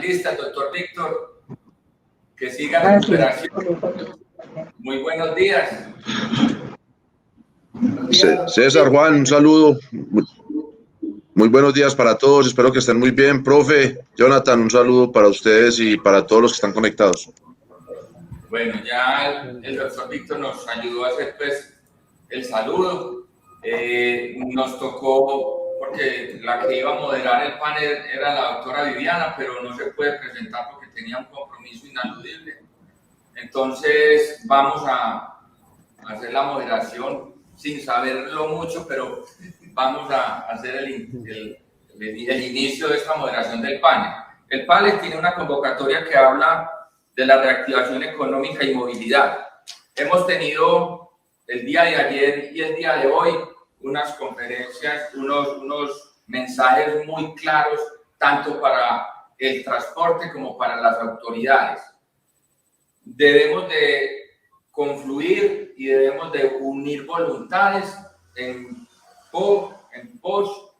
lista, el doctor Víctor, que siga la recuperación. Muy buenos días. César, Juan, un saludo. Muy buenos días para todos, espero que estén muy bien. Profe, Jonathan, un saludo para ustedes y para todos los que están conectados. Bueno, ya el doctor Víctor nos ayudó a hacer pues el saludo. Nos tocó, porque la que iba a moderar el panel era la doctora Viviana, pero no se puede presentar porque tenía un compromiso inaludible. Entonces vamos a hacer la moderación sin saberlo mucho, pero vamos a hacer el inicio de esta moderación del panel. El panel tiene una convocatoria que habla de la reactivación económica y movilidad. Hemos tenido el día de ayer y el día de hoy unas conferencias, unos mensajes muy claros, tanto para el transporte como para las autoridades. Debemos de confluir y debemos de unir voluntades en pos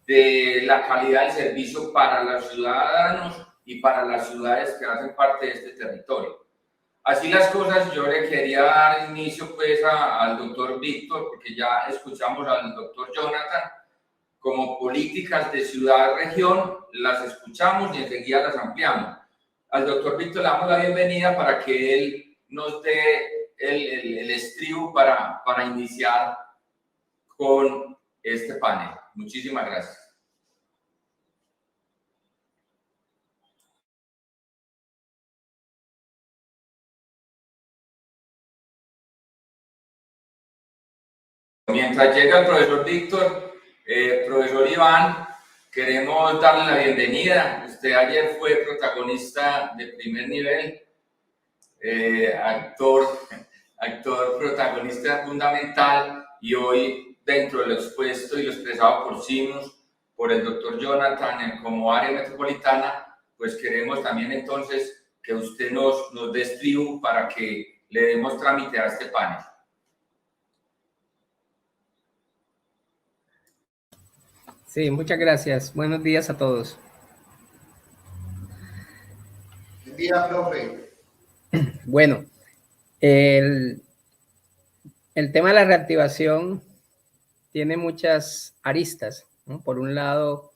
de la calidad del servicio para los ciudadanos y para las ciudades que hacen parte de este territorio. Así las cosas, yo le quería dar inicio pues al doctor Víctor, porque ya escuchamos al doctor Jonathan, como políticas de ciudad-región, las escuchamos y enseguida las ampliamos. Al doctor Víctor le damos la bienvenida para que él nos dé el estribo para iniciar con este panel. Muchísimas gracias. Mientras llega el profesor Víctor, profesor Iván, queremos darle la bienvenida. Usted ayer fue protagonista de primer nivel, actor protagonista fundamental, y hoy dentro de lo expuesto y lo expresado por Sinus, por el doctor Jonathan como área metropolitana, pues queremos también entonces que usted nos dé estribo para que le demos trámite a este panel. Sí, muchas gracias. Buenos días a todos. Buen día, profe. Bueno, el tema de la reactivación tiene muchas aristas, ¿no? Por un lado,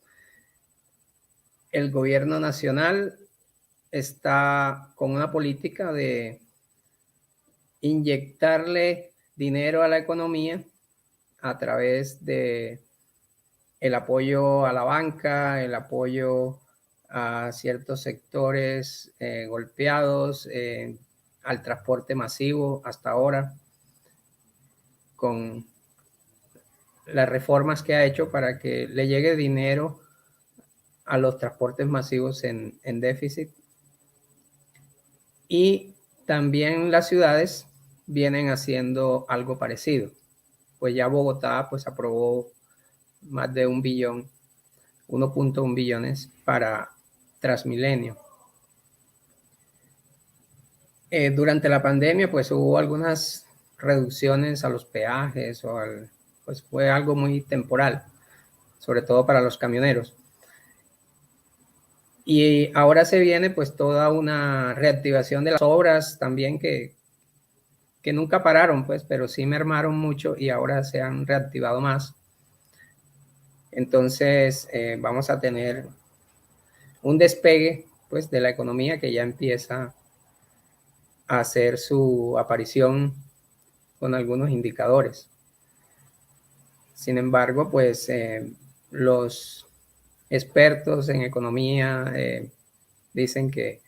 el gobierno nacional está con una política de inyectarle dinero a la economía a través de el apoyo a la banca, el apoyo a ciertos sectores golpeados, al transporte masivo hasta ahora, con las reformas que ha hecho para que le llegue dinero a los transportes masivos en déficit. Y también las ciudades vienen haciendo algo parecido. Pues ya Bogotá pues aprobó más de 1 billón, 1.1 billones para Transmilenio. Durante la pandemia pues hubo algunas reducciones a los peajes pues fue algo muy temporal, sobre todo para los camioneros. Y ahora se viene pues toda una reactivación de las obras también que nunca pararon pues, pero sí mermaron mucho y ahora se han reactivado más. Entonces vamos a tener un despegue pues de la economía que ya empieza a hacer su aparición con algunos indicadores. Sin embargo, pues los expertos en economía dicen que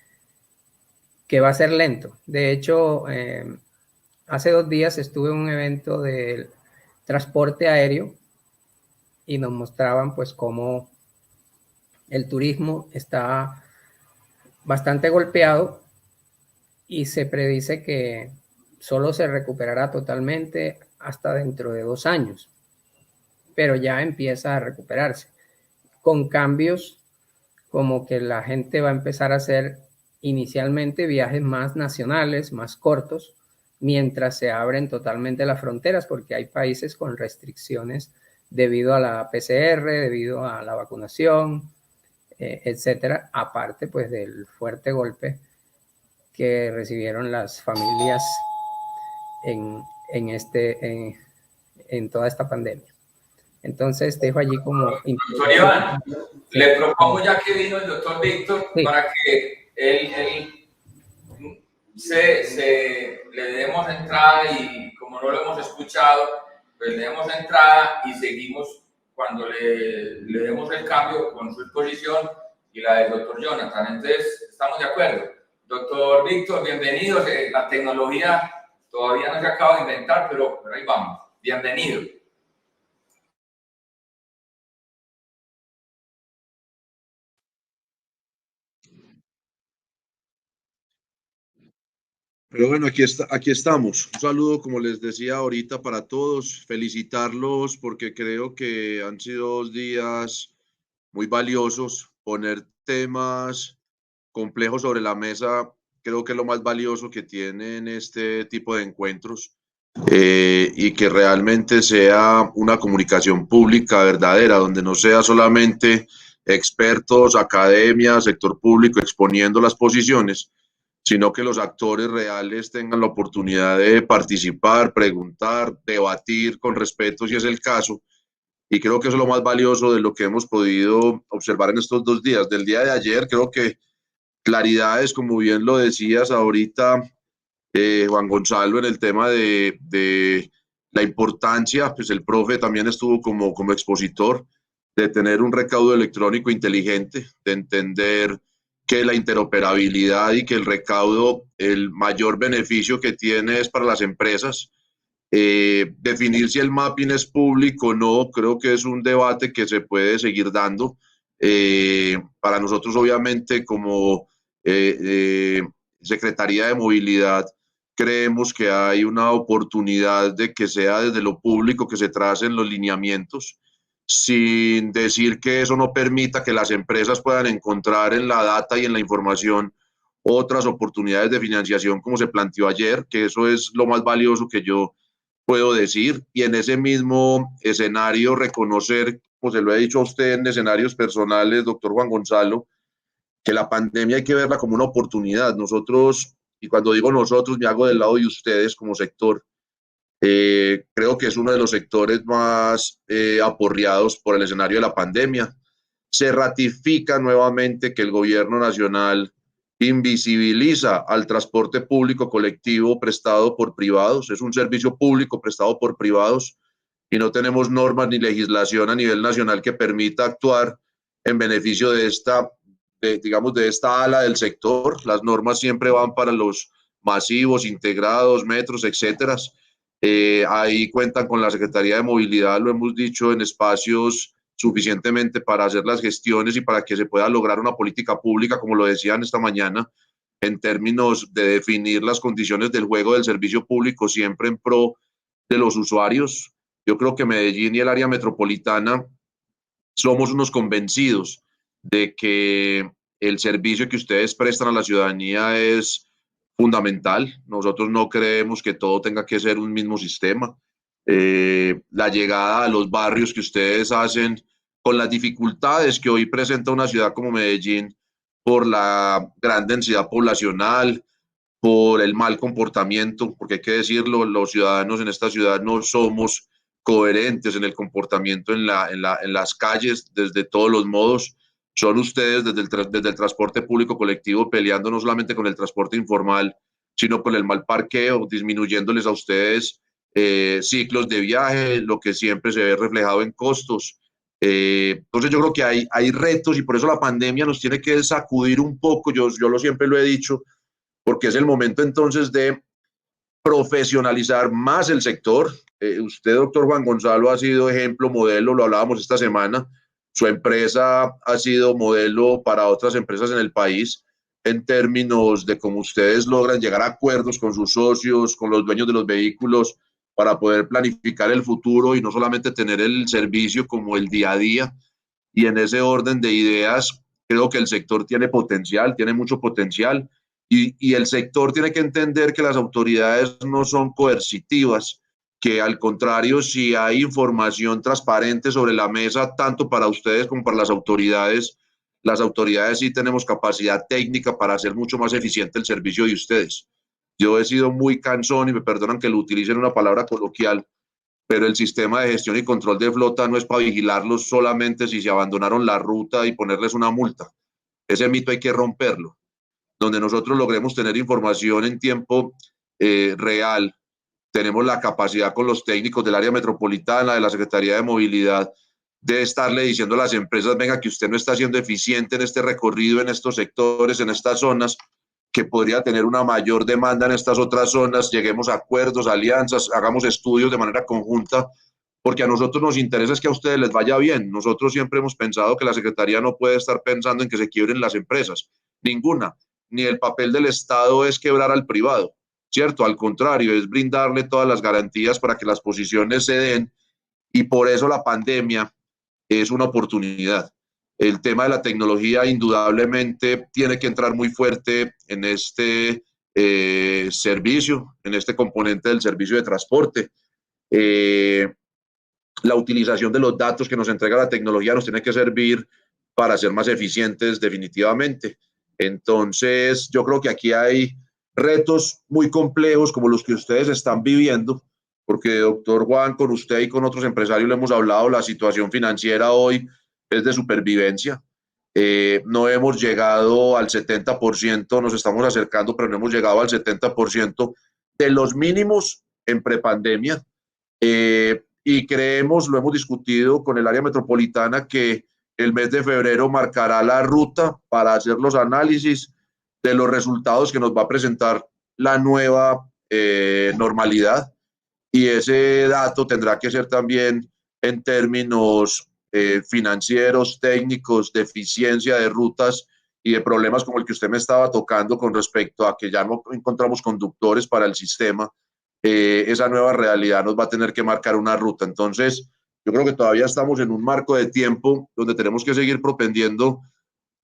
va a ser lento. De hecho, hace 2 días estuve en un evento del transporte aéreo y nos mostraban pues cómo el turismo está bastante golpeado y se predice que solo se recuperará totalmente hasta dentro de 2 años, pero ya empieza a recuperarse con cambios como que la gente va a empezar a hacer inicialmente viajes más nacionales, más cortos, mientras se abren totalmente las fronteras, porque hay países con restricciones debido a la PCR, debido a la vacunación, etcétera, aparte pues del fuerte golpe que recibieron las familias en toda esta pandemia. Entonces dejo allí como... Doctor Iván, sí. Le propongo, ya que vino el doctor Víctor, sí, para que él le demos entrada, y como no lo hemos escuchado, pues le demos entrada y seguimos cuando le demos el cambio con su exposición y la del doctor Jonathan. Entonces, ¿estamos de acuerdo? Doctor Víctor, bienvenido. La tecnología todavía no se acaba de inventar, pero ahí vamos. Bienvenido. Pero bueno, aquí estamos. Un saludo, como les decía ahorita, para todos. Felicitarlos porque creo que han sido 2 días muy valiosos. Poner temas complejos sobre la mesa creo que es lo más valioso que tienen este tipo de encuentros, y que realmente sea una comunicación pública verdadera, donde no sea solamente expertos, academia, sector público exponiendo las posiciones, sino que los actores reales tengan la oportunidad de participar, preguntar, debatir con respeto si es el caso. Y creo que eso es lo más valioso de lo que hemos podido observar en estos 2 días. Del día de ayer, creo que claridades, como bien lo decías ahorita, Juan Gonzalo, en el tema de la importancia, pues el profe también estuvo como expositor, de tener un recaudo electrónico inteligente, de entender que la interoperabilidad y que el recaudo, el mayor beneficio que tiene es para las empresas. Definir si el mapping es público o no, creo que es un debate que se puede seguir dando. Para nosotros, obviamente, como Secretaría de Movilidad, creemos que hay una oportunidad de que sea desde lo público que se tracen los lineamientos, sin decir que eso no permita que las empresas puedan encontrar en la data y en la información otras oportunidades de financiación, como se planteó ayer, que eso es lo más valioso que yo puedo decir, y en ese mismo escenario reconocer, como se lo he dicho a usted en escenarios personales, doctor Juan Gonzalo, que la pandemia hay que verla como una oportunidad. Nosotros, y cuando digo nosotros, me hago del lado de ustedes como sector, creo que es uno de los sectores más aporreados por el escenario de la pandemia. Se ratifica nuevamente que el gobierno nacional invisibiliza al transporte público colectivo prestado por privados. Es un servicio público prestado por privados y no tenemos normas ni legislación a nivel nacional que permita actuar en beneficio de esta ala del sector. Las normas siempre van para los masivos, integrados, metros, etcétera. Ahí cuentan con la Secretaría de Movilidad, lo hemos dicho, en espacios suficientemente para hacer las gestiones y para que se pueda lograr una política pública, como lo decían esta mañana, en términos de definir las condiciones del juego del servicio público siempre en pro de los usuarios. Yo creo que Medellín y el área metropolitana somos unos convencidos de que el servicio que ustedes prestan a la ciudadanía es fundamental. Nosotros no creemos que todo tenga que ser un mismo sistema. La llegada a los barrios que ustedes hacen con las dificultades que hoy presenta una ciudad como Medellín por la gran densidad poblacional, por el mal comportamiento, porque hay que decirlo, los ciudadanos en esta ciudad no somos coherentes en el comportamiento en las calles desde todos los modos. Son ustedes desde el transporte público colectivo peleando no solamente con el transporte informal, sino con el mal parqueo, disminuyéndoles a ustedes ciclos de viaje, lo que siempre se ve reflejado en costos. Entonces yo creo que hay retos y por eso la pandemia nos tiene que sacudir un poco, yo siempre lo he dicho, porque es el momento entonces de profesionalizar más el sector. Usted, doctor Juan Gonzalo, ha sido ejemplo, modelo, lo hablábamos esta semana. Su empresa ha sido modelo para otras empresas en el país en términos de cómo ustedes logran llegar a acuerdos con sus socios, con los dueños de los vehículos, para poder planificar el futuro y no solamente tener el servicio como el día a día. Y en ese orden de ideas, creo que el sector tiene potencial, tiene mucho potencial. Y el sector tiene que entender que las autoridades no son coercitivas, que al contrario, si hay información transparente sobre la mesa, tanto para ustedes como para las autoridades, las autoridades sí tenemos capacidad técnica para hacer mucho más eficiente el servicio de ustedes. Yo he sido muy cansón y me perdonan que lo utilicen una palabra coloquial, pero el sistema de gestión y control de flota no es para vigilarlos solamente si se abandonaron la ruta y ponerles una multa. Ese mito hay que romperlo. Donde nosotros logremos tener información en tiempo real, tenemos la capacidad con los técnicos del área metropolitana, de la Secretaría de Movilidad, de estarle diciendo a las empresas, venga, que usted no está siendo eficiente en este recorrido, en estos sectores, en estas zonas, que podría tener una mayor demanda en estas otras zonas, lleguemos a acuerdos, alianzas, hagamos estudios de manera conjunta, porque a nosotros nos interesa es que a ustedes les vaya bien. Nosotros siempre hemos pensado que la Secretaría no puede estar pensando en que se quiebren las empresas, ninguna, ni el papel del Estado es quebrar al privado, ¿cierto? Al contrario, es brindarle todas las garantías para que las posiciones se den, y por eso la pandemia es una oportunidad. El tema de la tecnología indudablemente tiene que entrar muy fuerte en este servicio, en este componente del servicio de transporte. La utilización de los datos que nos entrega la tecnología nos tiene que servir para ser más eficientes definitivamente. Entonces, yo creo que aquí hay retos muy complejos como los que ustedes están viviendo, porque, doctor Juan, con usted y con otros empresarios le hemos hablado, la situación financiera hoy es de supervivencia. No hemos llegado al 70%, nos estamos acercando, pero no hemos llegado al 70% de los mínimos en prepandemia. Y creemos, lo hemos discutido con el área metropolitana, que el mes de febrero marcará la ruta para hacer los análisis de los resultados que nos va a presentar la nueva normalidad. Y ese dato tendrá que ser también en términos financieros, técnicos, de eficiencia de rutas y de problemas como el que usted me estaba tocando con respecto a que ya no encontramos conductores para el sistema. Esa nueva realidad nos va a tener que marcar una ruta. Entonces, yo creo que todavía estamos en un marco de tiempo donde tenemos que seguir propendiendo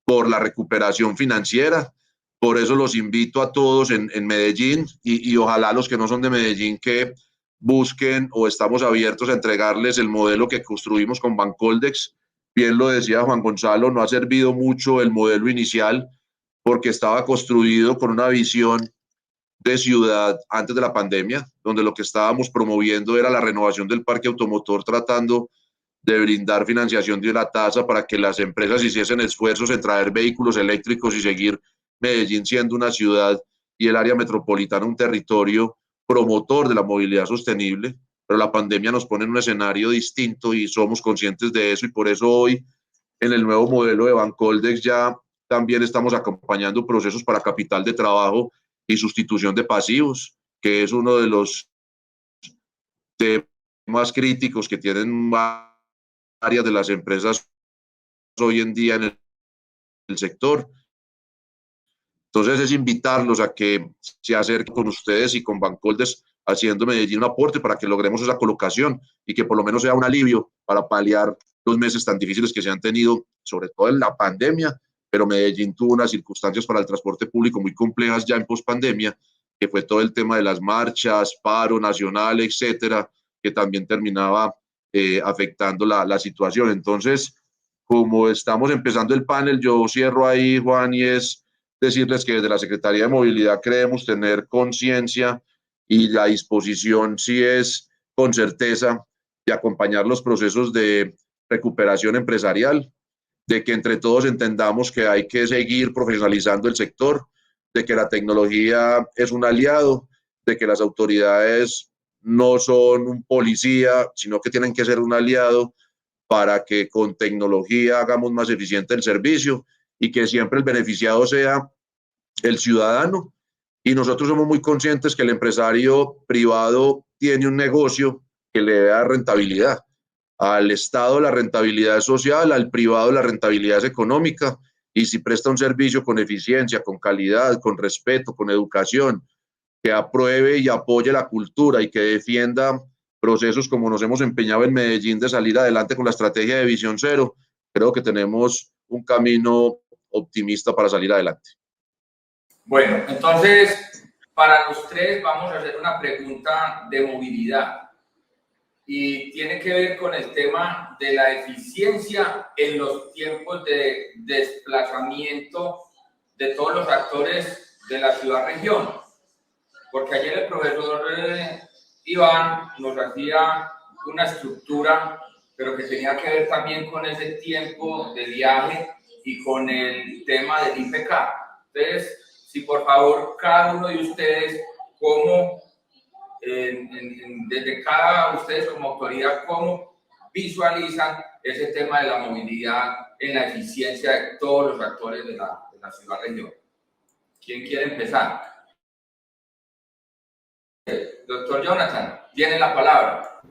por la recuperación financiera. Por eso los invito a todos en Medellín y ojalá los que no son de Medellín que busquen, o estamos abiertos a entregarles el modelo que construimos con Bancoldex. Bien lo decía Juan Gonzalo, no ha servido mucho el modelo inicial porque estaba construido con una visión de ciudad antes de la pandemia, donde lo que estábamos promoviendo era la renovación del parque automotor, tratando de brindar financiación de una tasa para que las empresas hiciesen esfuerzos en traer vehículos eléctricos y seguir Medellín siendo una ciudad y el área metropolitana un territorio promotor de la movilidad sostenible. Pero la pandemia nos pone en un escenario distinto y somos conscientes de eso, y por eso hoy en el nuevo modelo de Bancoldex ya también estamos acompañando procesos para capital de trabajo y sustitución de pasivos, que es uno de los temas críticos que tienen varias de las empresas hoy en día en el sector. Entonces es invitarlos a que se acerquen con ustedes y con Bancoldex, haciendo Medellín un aporte para que logremos esa colocación y que por lo menos sea un alivio para paliar los meses tan difíciles que se han tenido, sobre todo en la pandemia, pero Medellín tuvo unas circunstancias para el transporte público muy complejas ya en pospandemia, que fue todo el tema de las marchas, paro nacional, etcétera, que también terminaba afectando la situación. Entonces, como estamos empezando el panel, yo cierro ahí, Juan, y es decirles que desde la Secretaría de Movilidad creemos tener conciencia y la disposición, sí es con certeza, de acompañar los procesos de recuperación empresarial, de que entre todos entendamos que hay que seguir profesionalizando el sector, de que la tecnología es un aliado, de que las autoridades no son un policía, sino que tienen que ser un aliado para que con tecnología hagamos más eficiente el servicio y que siempre el beneficiado sea el ciudadano. Y nosotros somos muy conscientes que el empresario privado tiene un negocio que le da rentabilidad. Al Estado la rentabilidad es social, al privado la rentabilidad es económica, y si presta un servicio con eficiencia, con calidad, con respeto, con educación, que apruebe y apoye la cultura y que defienda procesos como nos hemos empeñado en Medellín de salir adelante con la estrategia de Visión Cero, creo que tenemos un camino optimista para salir adelante. Bueno, entonces, para los tres vamos a hacer una pregunta de movilidad. y tiene que ver con el tema de la eficiencia en los tiempos de desplazamiento de todos los actores de la ciudad-región. Porque ayer el profesor Iván nos hacía una estructura, pero que tenía que ver también con ese tiempo de viaje y con el tema del IPK. Entonces, si por favor cada uno de ustedes, cómo, desde cada ustedes como autoridad, cómo visualizan ese tema de la movilidad en la eficiencia de todos los actores de la ciudad-región. ¿Quién quiere empezar? Doctor Jonathan, tiene la palabra.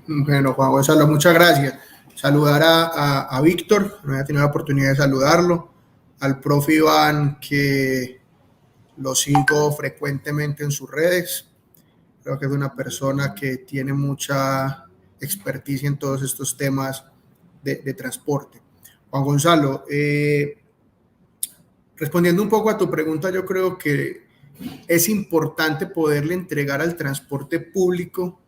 Bueno, Juan Gonzalo, muchas gracias. Saludar a Víctor, no había tenido la oportunidad de saludarlo, al profe Iván, que lo sigo frecuentemente en sus redes. Creo que es una persona que tiene mucha experticia en todos estos temas de transporte. Juan Gonzalo, respondiendo un poco a tu pregunta, yo creo que es importante poderle entregar al transporte público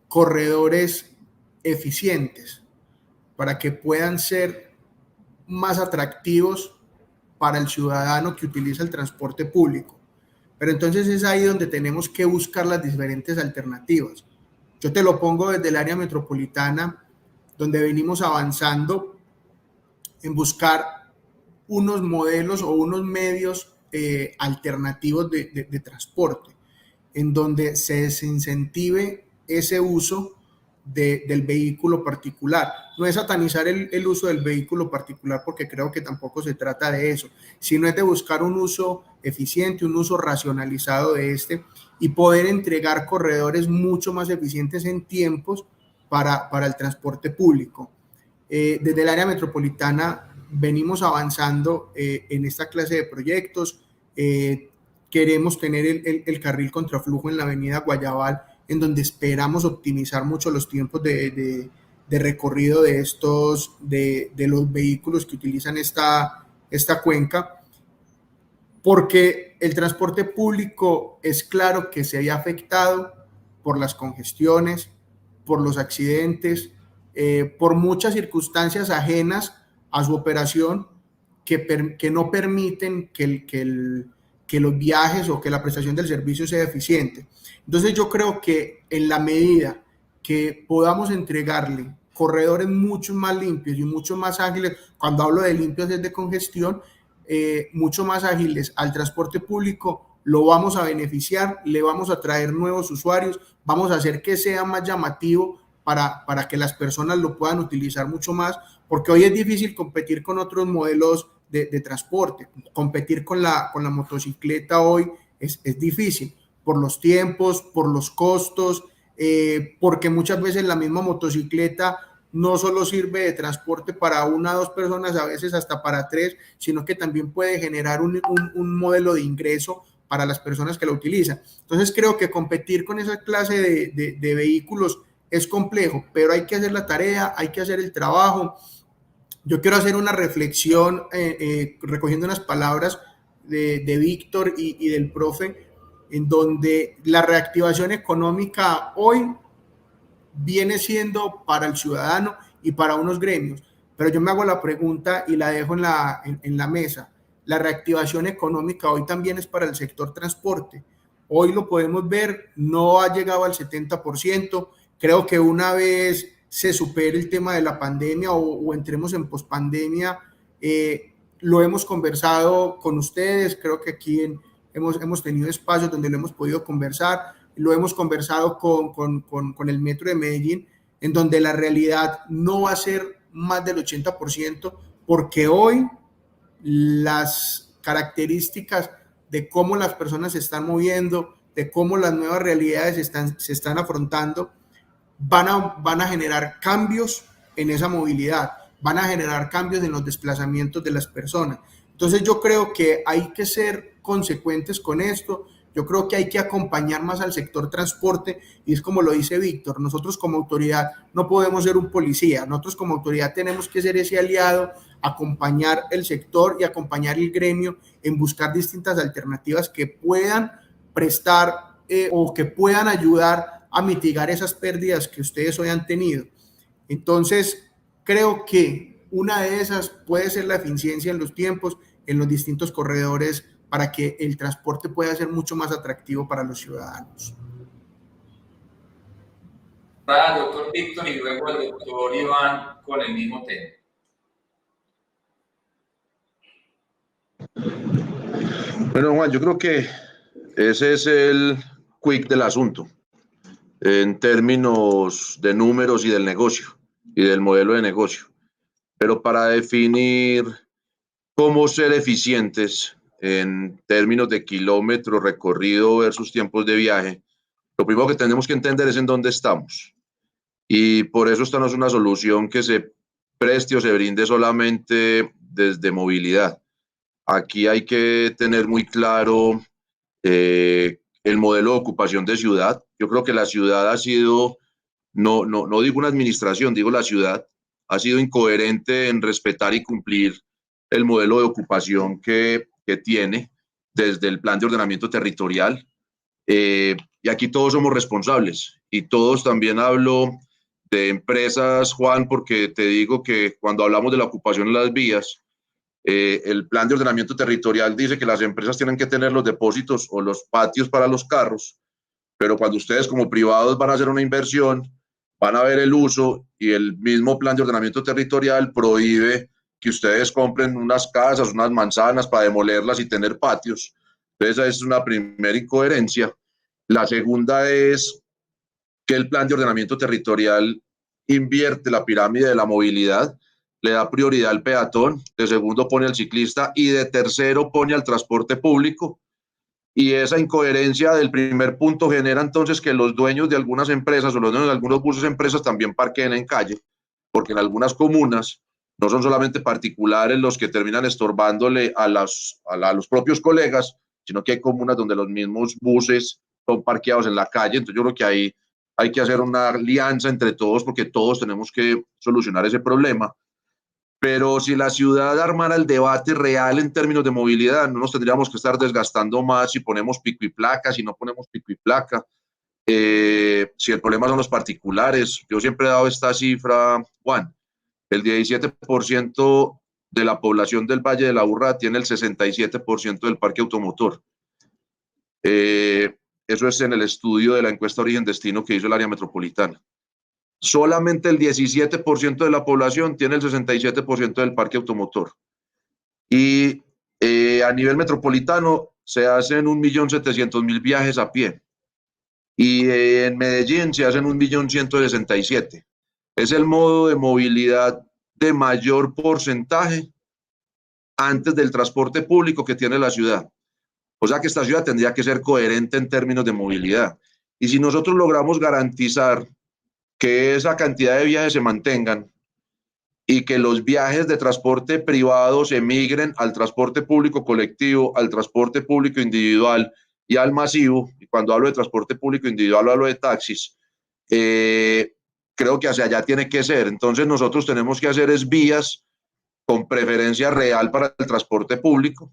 corredores eficientes para que puedan ser más atractivos para el ciudadano que utiliza el transporte público. Pero entonces es ahí donde tenemos que buscar las diferentes alternativas. Yo te lo pongo desde el área metropolitana, donde venimos avanzando en buscar unos modelos o unos medios alternativos de transporte, en donde se desincentive ese uso del vehículo particular. No es satanizar el uso del vehículo particular, porque creo que tampoco se trata de eso, sino es de buscar un uso eficiente, un uso racionalizado de este y poder entregar corredores mucho más eficientes en tiempos para el transporte público. Desde el área metropolitana venimos avanzando en esta clase de proyectos. Queremos tener el carril contraflujo en la avenida Guayabal, en donde esperamos optimizar mucho los tiempos de recorrido de los vehículos que utilizan esta cuenca, porque el transporte público es claro que se había afectado por las congestiones, por los accidentes, por muchas circunstancias ajenas a su operación que no permiten que los viajes o que la prestación del servicio sea eficiente. Entonces yo creo que en la medida que podamos entregarle corredores mucho más limpios y mucho más ágiles, cuando hablo de limpios es de congestión, mucho más ágiles al transporte público, lo vamos a beneficiar, le vamos a traer nuevos usuarios, vamos a hacer que sea más llamativo para que las personas lo puedan utilizar mucho más, porque hoy es difícil competir con otros modelos de transporte. Competir con la motocicleta hoy es difícil por los tiempos, por los costos, porque muchas veces la misma motocicleta no solo sirve de transporte para una o dos personas, a veces hasta para tres, sino que también puede generar un modelo de ingreso para las personas que la utilizan. Entonces creo que competir con esa clase de vehículos es complejo, pero hay que hacer la tarea, hay que hacer el trabajo. Yo quiero hacer una reflexión recogiendo unas palabras de Víctor y del profe, en donde la reactivación económica hoy viene siendo para el ciudadano y para unos gremios, pero yo me hago la pregunta y la dejo en la mesa. La reactivación económica hoy también es para el sector transporte. Hoy lo podemos ver, no ha llegado al 70%. Creo que una vez se supere el tema de la pandemia o entremos en pospandemia, lo hemos conversado con ustedes, creo que aquí hemos tenido espacios donde lo hemos podido conversar, lo hemos conversado con el Metro de Medellín, en donde la realidad no va a ser más del 80%, porque hoy las características de cómo las personas se están moviendo, de cómo las nuevas realidades se están afrontando, van a generar cambios en esa movilidad, van a generar cambios en los desplazamientos de las personas. Entonces yo creo que hay que ser consecuentes con esto, yo creo que hay que acompañar más al sector transporte, y es como lo dice Víctor, nosotros como autoridad no podemos ser un policía, nosotros como autoridad tenemos que ser ese aliado, acompañar el sector y acompañar el gremio en buscar distintas alternativas que puedan prestar o que puedan ayudar a mitigar esas pérdidas que ustedes hoy han tenido. Entonces, creo que una de esas puede ser la eficiencia en los tiempos, en los distintos corredores, para que el transporte pueda ser mucho más atractivo para los ciudadanos. Para el doctor Víctor y luego el doctor Iván con el mismo tema. Bueno, Juan, yo creo que ese es el quick del asunto, en términos de números y del negocio, y del modelo de negocio. Pero para definir cómo ser eficientes en términos de kilómetros recorrido versus tiempos de viaje, lo primero que tenemos que entender es en dónde estamos. Y por eso esta no es una solución que se preste o se brinde solamente desde movilidad. Aquí hay que tener muy claro el modelo de ocupación de ciudad. Yo creo que la ciudad ha sido, no digo una administración, digo la ciudad, ha sido incoherente en respetar y cumplir el modelo de ocupación que tiene desde el plan de ordenamiento territorial. Y aquí todos somos responsables y todos, también hablo de empresas, Juan, porque te digo que cuando hablamos de la ocupación en las vías, el plan de ordenamiento territorial dice que las empresas tienen que tener los depósitos o los patios para los carros, pero cuando ustedes como privados van a hacer una inversión, van a ver el uso y el mismo plan de ordenamiento territorial prohíbe que ustedes compren unas casas, unas manzanas para demolerlas y tener patios. Entonces, esa es una primera incoherencia. La segunda es que el plan de ordenamiento territorial invierte la pirámide de la movilidad, le da prioridad al peatón, de segundo pone al ciclista y de tercero pone al transporte público. Y esa incoherencia del primer punto genera entonces que los dueños de algunas empresas o los dueños de algunos buses empresas también parqueen en calle, porque en algunas comunas no son solamente particulares los que terminan estorbándole a los propios colegas, sino que hay comunas donde los mismos buses son parqueados en la calle. Entonces yo creo que ahí hay que hacer una alianza entre todos porque todos tenemos que solucionar ese problema. Pero si la ciudad armara el debate real en términos de movilidad, no nos tendríamos que estar desgastando más si ponemos pico y placa, si no ponemos pico y placa. Si el problema son los particulares, yo siempre he dado esta cifra, Juan, el 17% de la población del Valle de la Aburrá tiene el 67% del parque automotor. Eso es en el estudio de la encuesta Origen-Destino que hizo el área metropolitana. Solamente el 17% de la población tiene el 67% del parque automotor. Y a nivel metropolitano se hacen 1.700.000 viajes a pie. Y en Medellín se hacen 1.167.000. Es el modo de movilidad de mayor porcentaje antes del transporte público que tiene la ciudad. O sea que esta ciudad tendría que ser coherente en términos de movilidad. Y si nosotros logramos garantizar que esa cantidad de viajes se mantengan y que los viajes de transporte privado se migren al transporte público colectivo, al transporte público individual y al masivo, y cuando hablo de transporte público individual hablo de taxis, creo que hacia allá tiene que ser. Entonces nosotros tenemos que hacer es vías con preferencia real para el transporte público.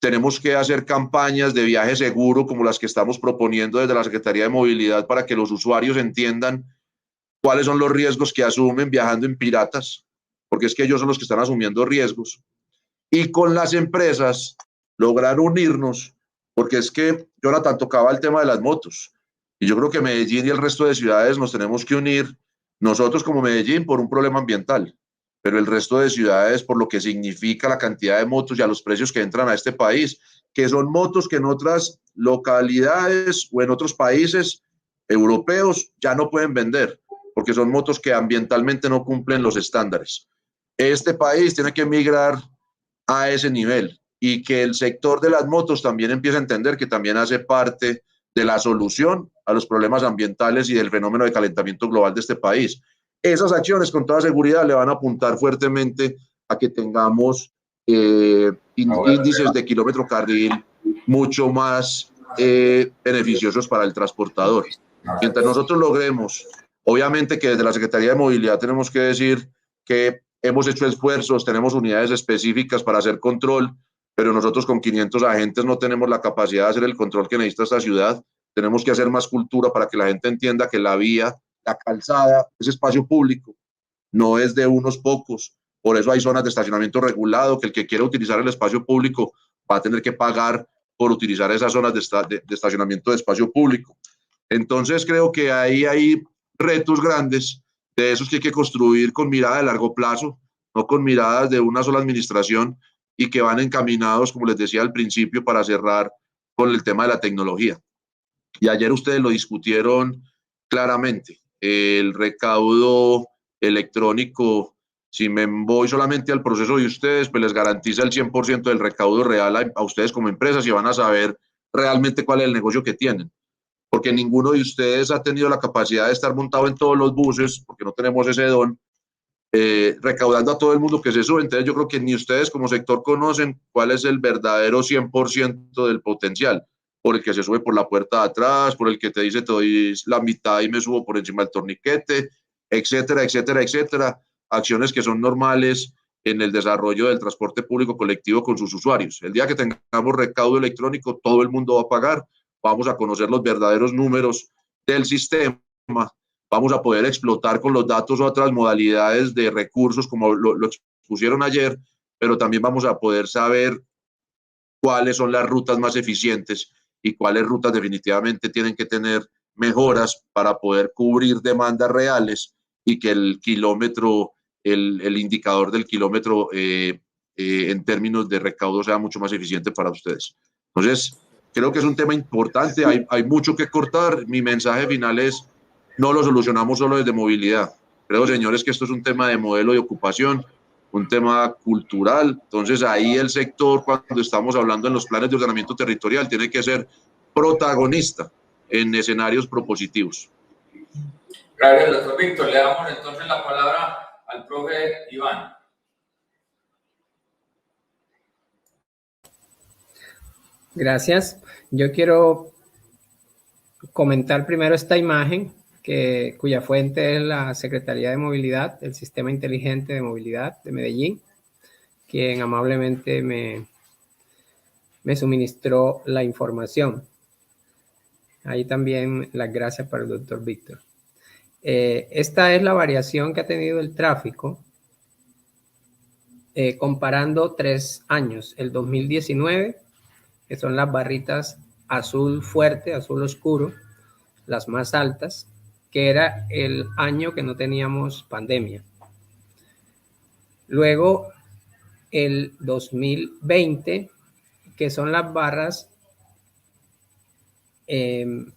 Tenemos que hacer campañas de viaje seguro como las que estamos proponiendo desde la Secretaría de Movilidad para que los usuarios entiendan cuáles son los riesgos que asumen viajando en piratas, porque es que ellos son los que están asumiendo riesgos. Y con las empresas lograr unirnos, porque es que Jonathan tocaba el tema de las motos, y yo creo que Medellín y el resto de ciudades nos tenemos que unir, nosotros como Medellín por un problema ambiental, pero el resto de ciudades por lo que significa la cantidad de motos y a los precios que entran a este país, que son motos que en otras localidades o en otros países europeos ya no pueden vender, porque son motos que ambientalmente no cumplen los estándares. Este país tiene que migrar a ese nivel y que el sector de las motos también empiece a entender que también hace parte de la solución a los problemas ambientales y del fenómeno de calentamiento global de este país. Esas acciones con toda seguridad le van a apuntar fuertemente a que tengamos índices de kilómetro carril mucho más beneficiosos para el transportador. Mientras nosotros logremos, obviamente que desde la Secretaría de Movilidad tenemos que decir que hemos hecho esfuerzos, tenemos unidades específicas para hacer control, pero nosotros con 500 agentes no tenemos la capacidad de hacer el control que necesita esta ciudad. tenemos que hacer más cultura para que la gente entienda que la vía, la calzada, ese espacio público, no es de unos pocos. Por eso hay zonas de estacionamiento regulado, que el que quiera utilizar el espacio público va a tener que pagar por utilizar esas zonas de estacionamiento de espacio público. Entonces creo que ahí hay retos grandes de esos que hay que construir con mirada de largo plazo, no con miradas de una sola administración, y que van encaminados, como les decía al principio, para cerrar con el tema de la tecnología. Y ayer ustedes lo discutieron claramente. El recaudo electrónico, si me voy solamente al proceso de ustedes, pues les garantiza el 100% del recaudo real a ustedes como empresas y van a saber realmente cuál es el negocio que tienen. Porque ninguno de ustedes ha tenido la capacidad de estar montado en todos los buses, porque no tenemos ese don, recaudando a todo el mundo que se sube. Entonces yo creo que ni ustedes como sector conocen cuál es el verdadero 100% del potencial, por el que se sube por la puerta de atrás, por el que te dice te doy la mitad y me subo por encima del torniquete, etcétera, etcétera, etcétera. Acciones que son normales en el desarrollo del transporte público colectivo con sus usuarios. El día que tengamos recaudo electrónico, todo el mundo va a pagar, vamos a conocer los verdaderos números del sistema, vamos a poder explotar con los datos otras modalidades de recursos como lo expusieron ayer, pero también vamos a poder saber cuáles son las rutas más eficientes y cuáles rutas definitivamente tienen que tener mejoras para poder cubrir demandas reales y que el kilómetro, el indicador del kilómetro en términos de recaudo sea mucho más eficiente para ustedes. Entonces, creo que es un tema importante, hay mucho que cortar. Mi mensaje final es, no lo solucionamos solo desde movilidad. Creo, señores, que esto es un tema de modelo de ocupación, un tema cultural. Entonces, ahí el sector, cuando estamos hablando en los planes de ordenamiento territorial, tiene que ser protagonista en escenarios propositivos. Gracias, doctor Víctor. Le damos entonces la palabra al profe Iván. Gracias. Yo quiero comentar primero esta imagen cuya fuente es la Secretaría de Movilidad, el Sistema Inteligente de Movilidad de Medellín, quien amablemente me suministró la información. Ahí también las gracias para el doctor Víctor. Esta es la variación que ha tenido el tráfico comparando 3 años, el 2019, que son las barritas azul fuerte, azul oscuro, las más altas, que era el año que no teníamos pandemia. Luego el 2020, que son las barras en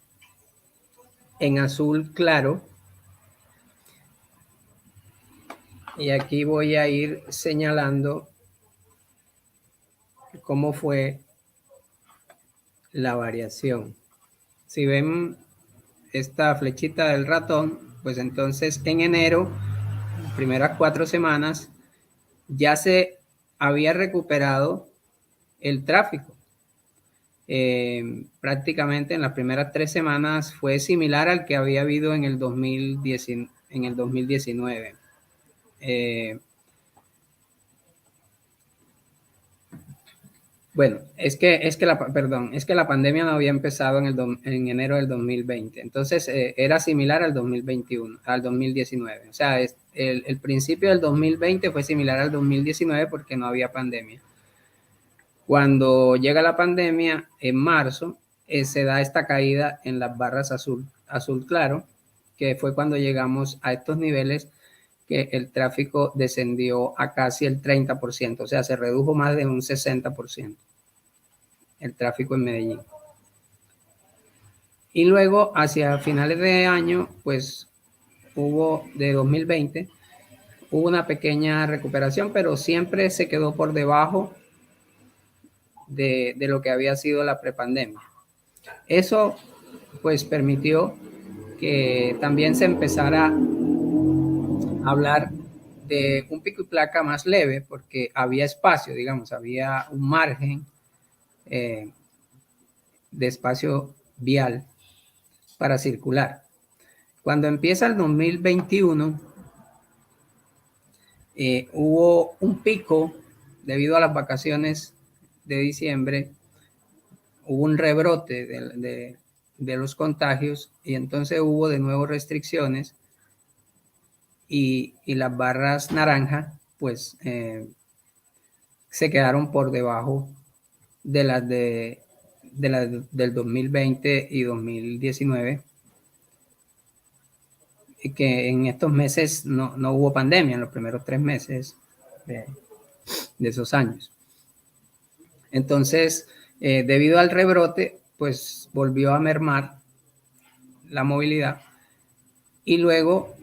azul claro. Y aquí voy a ir señalando cómo fue la variación. Si ven esta flechita del ratón, pues entonces en enero, primeras 4 semanas, ya se había recuperado el tráfico. Prácticamente en las primeras 3 semanas fue similar al que había habido en el 2019. Bueno, es que la pandemia no había empezado en enero del 2020, entonces era similar al 2021, al 2019. O sea, el principio del 2020 fue similar al 2019 porque no había pandemia. Cuando llega la pandemia, en marzo, se da esta caída en las barras azul claro, que fue cuando llegamos a estos niveles que el tráfico descendió a casi el 30%, o sea, se redujo más de un 60% el tráfico en Medellín. Y luego, hacia finales de año, pues de 2020, hubo una pequeña recuperación, pero siempre se quedó por debajo de lo que había sido la prepandemia. Eso, pues, permitió que también se empezara a hablar de un pico y placa más leve, porque había espacio, digamos, había un margen de espacio vial para circular. Cuando empieza el 2021, hubo un pico debido a las vacaciones de diciembre, hubo un rebrote los contagios, y entonces hubo de nuevo restricciones y las barras naranja pues se quedaron por debajo de las del 2020 y 2019, y que en estos meses no hubo pandemia, en los primeros 3 meses de esos años. Entonces, debido al rebrote, pues volvió a mermar la movilidad, y luego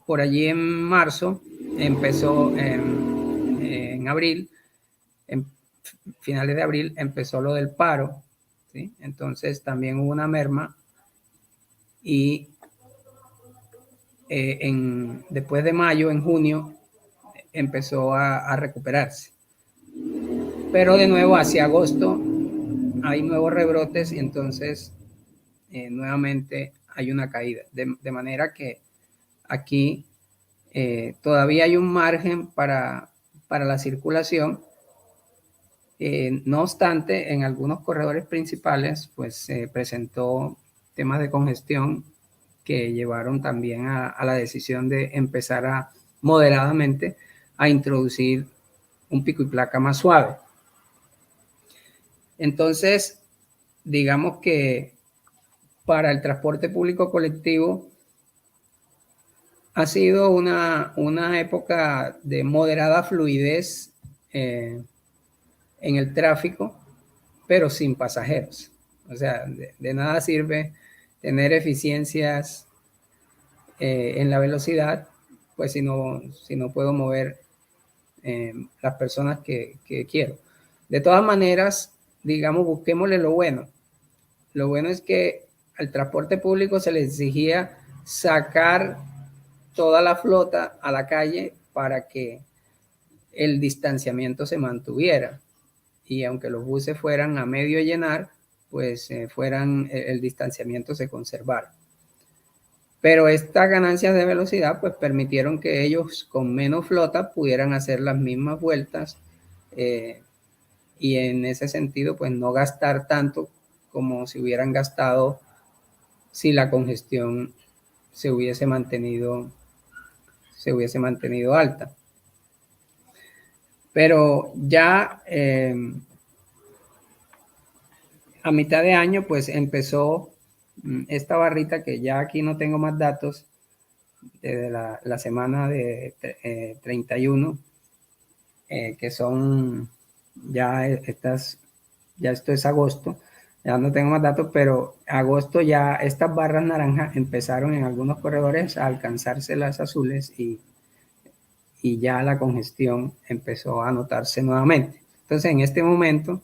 por allí en marzo empezó, en abril, en finales de abril empezó lo del paro, ¿sí? Entonces también hubo una merma, y después de mayo, en junio, empezó a recuperarse. Pero de nuevo hacia agosto hay nuevos rebrotes, y entonces nuevamente hay una caída. De manera que aquí todavía hay un margen para la circulación. No obstante, en algunos corredores principales pues se presentó temas de congestión que llevaron también a la decisión de empezar moderadamente a introducir un pico y placa más suave. Entonces, digamos que para el transporte público colectivo ha sido una época de moderada fluidez en el tráfico, pero sin pasajeros. O sea, de nada sirve tener eficiencias en la velocidad, pues si no puedo mover las personas que quiero. De todas maneras, digamos, busquémosle lo bueno. Lo bueno es que al transporte público se le exigía sacar toda la flota a la calle para que el distanciamiento se mantuviera. Y aunque los buses fueran a medio llenar, pues el distanciamiento se conservara. Pero estas ganancias de velocidad pues permitieron que ellos con menos flota pudieran hacer las mismas vueltas, y en ese sentido pues no gastar tanto como si hubieran gastado si la congestión se hubiese mantenido alta. Pero ya a mitad de año pues empezó esta barrita, que ya aquí no tengo más datos, desde la semana de 31, que son ya esto es agosto, ya no tengo más datos, pero agosto ya estas barras naranjas empezaron en algunos corredores a alcanzarse las azules, y ya la congestión empezó a notarse nuevamente. Entonces, en este momento,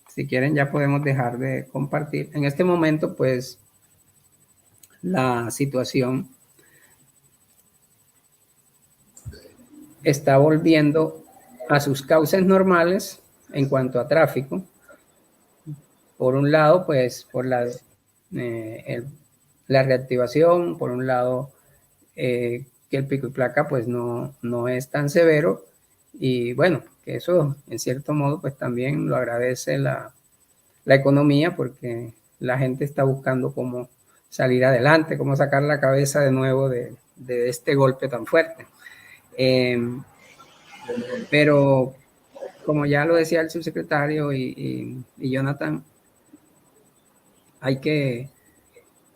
si quieren ya podemos dejar de compartir. En este momento, pues, la situación está volviendo a sus cauces normales en cuanto a tráfico. Por un lado, pues, por la reactivación, por un lado, que el pico y placa pues no es tan severo, y bueno, que eso en cierto modo pues también lo agradece la economía, porque la gente está buscando cómo salir adelante, cómo sacar la cabeza de nuevo de este golpe tan fuerte. Pero como ya lo decía el subsecretario y Jonathan, hay que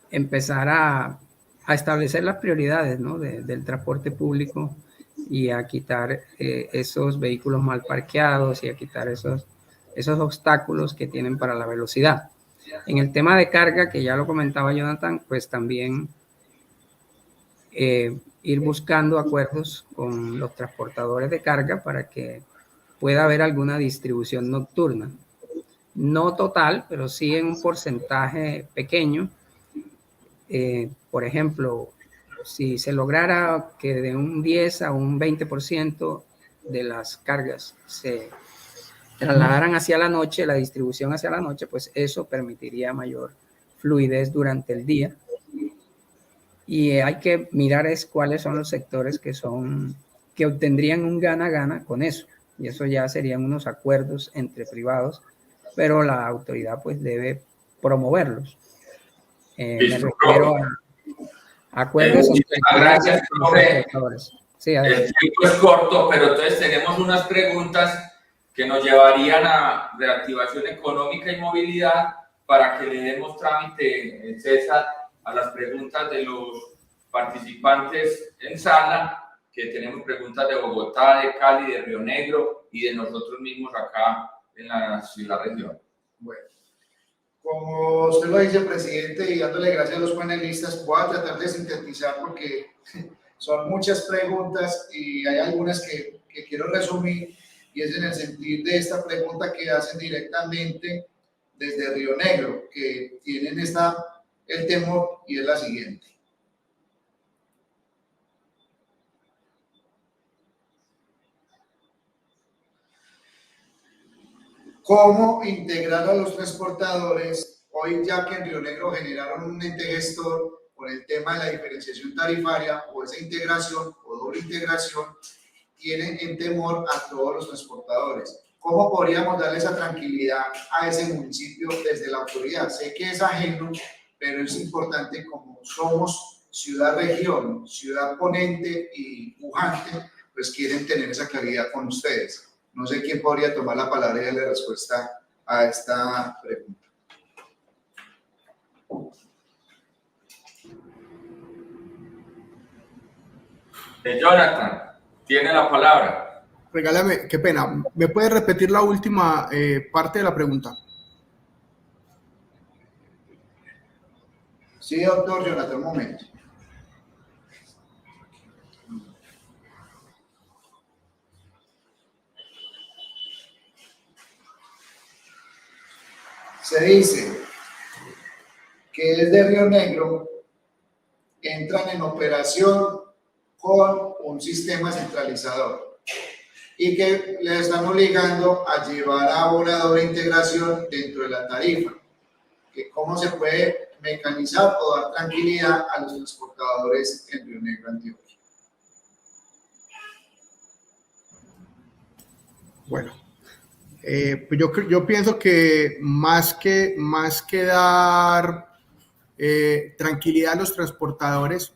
empezar a establecer las prioridades, ¿no? del transporte público, y a quitar esos vehículos mal parqueados, y a quitar esos obstáculos que tienen para la velocidad. En el tema de carga, que ya lo comentaba Jonathan, pues también ir buscando acuerdos con los transportadores de carga para que pueda haber alguna distribución nocturna. No total, pero sí en un porcentaje pequeño. Por ejemplo, si se lograra que de un 10 a un 20% de las cargas se trasladaran hacia la noche, la distribución hacia la noche, pues eso permitiría mayor fluidez durante el día. Y hay que mirar cuáles son los sectores que obtendrían un gana-gana con eso. Y eso ya serían unos acuerdos entre privados pero la autoridad pues debe promoverlos. Me Listo, refiero a acuerdos entre gracias, profe. transportadores. Sí, el tiempo es corto, pero entonces tenemos unas preguntas que nos llevarían a reactivación económica y movilidad para que le demos trámite, César, a las preguntas de los participantes en sala, que tenemos preguntas de Bogotá, de Cali, de Río Negro y de nosotros mismos acá en la región. Bueno, como usted lo dice, presidente, y dándole gracias a los panelistas, voy a tratar de sintetizar porque son muchas preguntas y hay algunas que quiero resumir, y es en el sentido de esta pregunta que hacen directamente desde Río Negro, que tienen el temor, y es la siguiente. ¿Cómo integrar a los transportadores? Hoy, ya que en Río Negro generaron un ente gestor por el tema de la diferenciación tarifaria o esa integración o doble integración, tienen en temor a todos los transportadores. ¿Cómo podríamos darle esa tranquilidad a ese municipio desde la autoridad? Sé que es ajeno, pero es importante, como somos ciudad-región, ciudad ponente y pujante, pues quieren tener esa claridad con ustedes. No sé quién podría tomar la palabra y darle respuesta a esta pregunta. Jonathan, tiene la palabra. Regálame, qué pena. ¿Me puede repetir la última parte de la pregunta? Sí, doctor Jonathan, un momento. Se dice que desde Río Negro entran en operación con un sistema centralizador y que les están obligando a llevar ahora doble integración dentro de la tarifa. Que cómo se puede mecanizar o dar tranquilidad a los transportadores en Río Negro, Antioquia. Bueno, pues yo pienso que más que dar tranquilidad a los transportadores,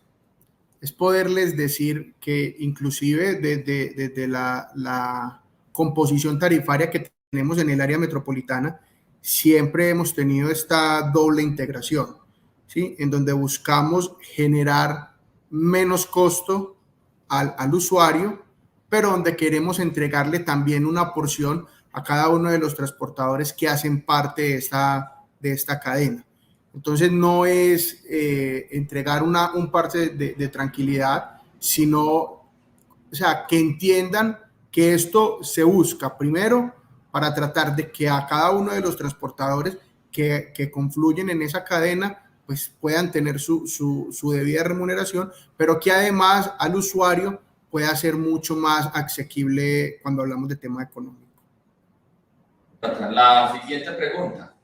es poderles decir que inclusive desde la composición tarifaria que tenemos en el área metropolitana, siempre hemos tenido esta doble integración, ¿sí? En donde buscamos generar menos costo al usuario, pero donde queremos entregarle también una porción a cada uno de los transportadores que hacen parte de esta cadena. Entonces no es entregar un parte de tranquilidad, sino, o sea, que entiendan que esto se busca primero para tratar de que a cada uno de los transportadores que confluyen en esa cadena pues puedan tener su debida remuneración, pero que además al usuario pueda ser mucho más asequible cuando hablamos de tema económico. La siguiente pregunta.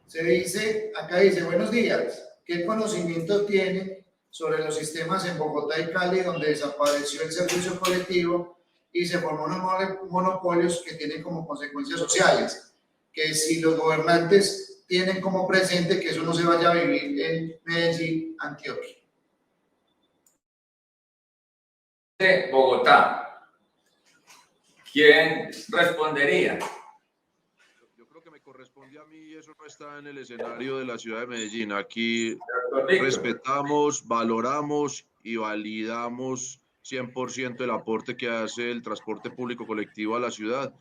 Se dice, acá dice, buenos días, ¿qué conocimiento tiene sobre los sistemas en Bogotá y Cali donde desapareció el servicio colectivo y se formó unos monopolios que tienen como consecuencias sociales? Que si los gobernantes tienen como presente que eso no se vaya a vivir en Medellín, Antioquia. De Bogotá, ¿quién respondería? Yo creo que me corresponde a mí, eso no está en el escenario de la ciudad de Medellín. Aquí respetamos, valoramos y validamos 100% el aporte que hace el transporte público colectivo a la ciudad.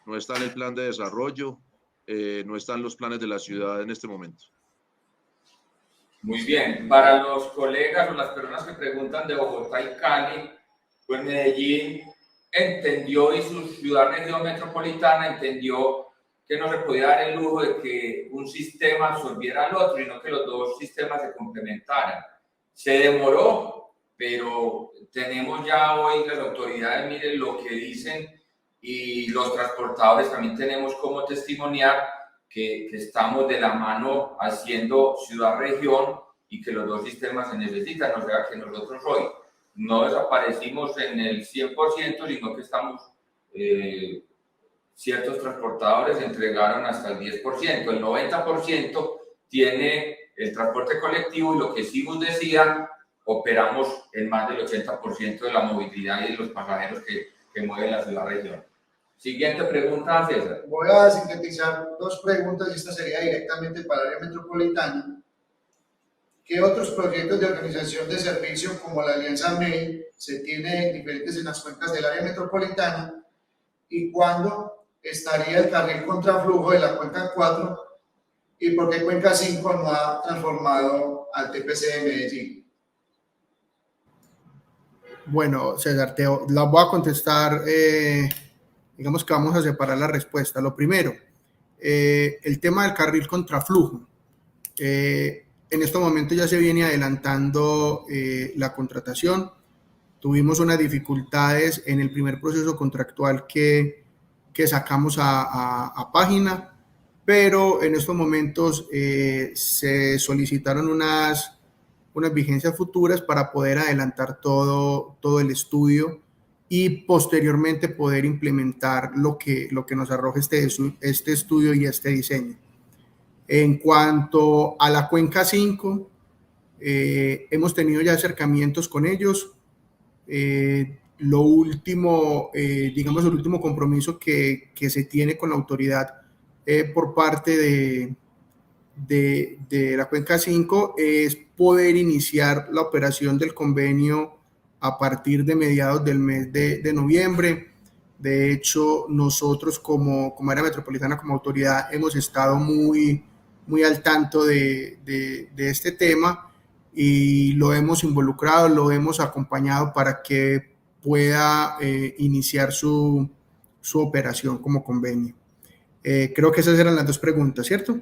No está en el plan de desarrollo, no están los planes de la ciudad en este momento. Muy bien. Para los colegas o las personas que preguntan de Bogotá y Cali, pues Medellín entendió, y su ciudad región metropolitana entendió que no se podía dar el lujo de que un sistema absorbiera al otro, sino que los dos sistemas se complementaran. Se demoró, pero tenemos ya hoy las autoridades, miren lo que dicen, y los transportadores también tenemos como testimoniar que estamos de la mano haciendo ciudad-región y que los dos sistemas se necesitan, o sea que nosotros hoy no desaparecimos en el 100%, sino que estamos ciertos transportadores entregaron hasta el 10%, el 90% tiene el transporte colectivo y lo que Cibus decía, operamos en más del 80% de la movilidad y de los pasajeros que mueven la región. Siguiente pregunta, César. Voy a sintetizar dos preguntas y esta sería directamente para el área metropolitana. ¿Qué otros proyectos de organización de servicio como la Alianza MEI se tiene diferentes en las cuencas del área metropolitana? ¿Y cuándo estaría el carril contraflujo de la cuenca 4? ¿Y por qué cuenca 5 no ha transformado al TPC de Medellín? Bueno, César, la voy a contestar, digamos que vamos a separar la respuesta. Lo primero, el tema del carril contraflujo. En este momento ya se viene adelantando la contratación. Tuvimos unas dificultades en el primer proceso contractual que sacamos a página, pero en estos momentos se solicitaron unas vigencias futuras para poder adelantar todo el estudio y posteriormente poder implementar lo que nos arroja este estudio y este diseño. En cuanto a la cuenca 5, hemos tenido ya acercamientos con ellos. Lo último, digamos, el último compromiso que se tiene con la autoridad por parte de la cuenca 5 es poder iniciar la operación del convenio a partir de mediados del mes de noviembre. De hecho, nosotros como área metropolitana, como autoridad, hemos estado muy al tanto de este tema y lo hemos involucrado, lo hemos acompañado para que pueda iniciar su operación como convenio. Creo que esas eran las dos preguntas, ¿cierto?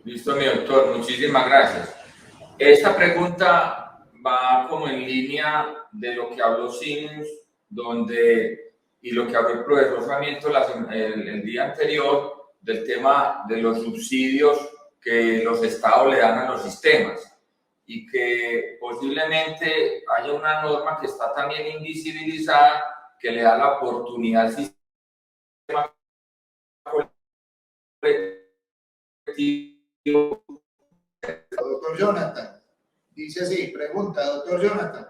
Listo, mi doctor, muchísimas gracias. Esta pregunta va como en línea de lo que habló Simus, y lo que habló el profesor Sarmiento el día anterior, del tema de los subsidios que los estados le dan a los sistemas, y que posiblemente haya una norma que está también invisibilizada, que le da la oportunidad al sistema colectivo. Doctor Jonathan, dice así, pregunta, doctor Jonathan,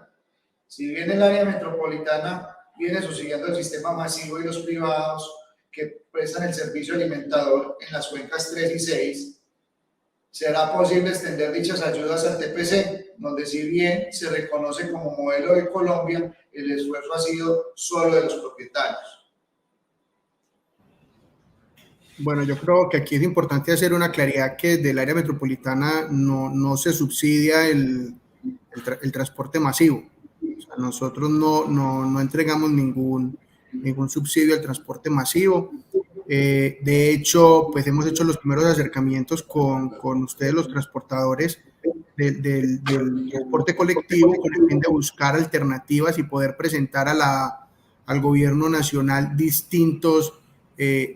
si bien el área metropolitana viene subsidiando el sistema masivo y los privados que prestan el servicio alimentador en las cuencas 3 y 6, ¿será posible extender dichas ayudas al TPC, donde si bien se reconoce como modelo de Colombia, el esfuerzo ha sido solo de los propietarios? Bueno, yo creo que aquí es importante hacer una claridad que del área metropolitana no se subsidia el transporte masivo. O sea, nosotros no entregamos ningún subsidio al transporte masivo. De hecho, pues hemos hecho los primeros acercamientos con ustedes, los transportadores del transporte colectivo, con el fin de buscar alternativas y poder presentar al gobierno nacional distintos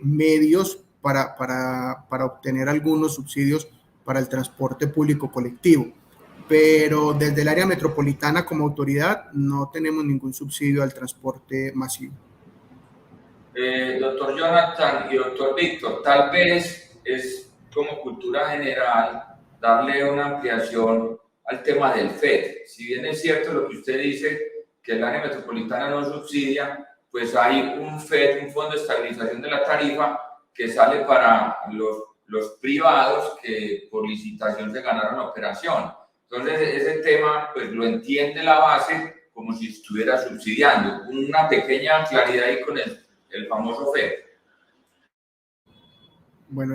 medios para obtener algunos subsidios para el transporte público colectivo. Pero desde el área metropolitana como autoridad no tenemos ningún subsidio al transporte masivo. Doctor Jonathan y doctor Víctor, tal vez es como cultura general darle una ampliación al tema del FED. Si bien es cierto lo que usted dice, que el área metropolitana no subsidia, pues hay un FED, un Fondo de Estabilización de la Tarifa, que sale para los privados que por licitación se ganaron la operación. Entonces, ese tema, pues lo entiende la base como si estuviera subsidiando. Una pequeña claridad ahí con el famoso FED. Bueno,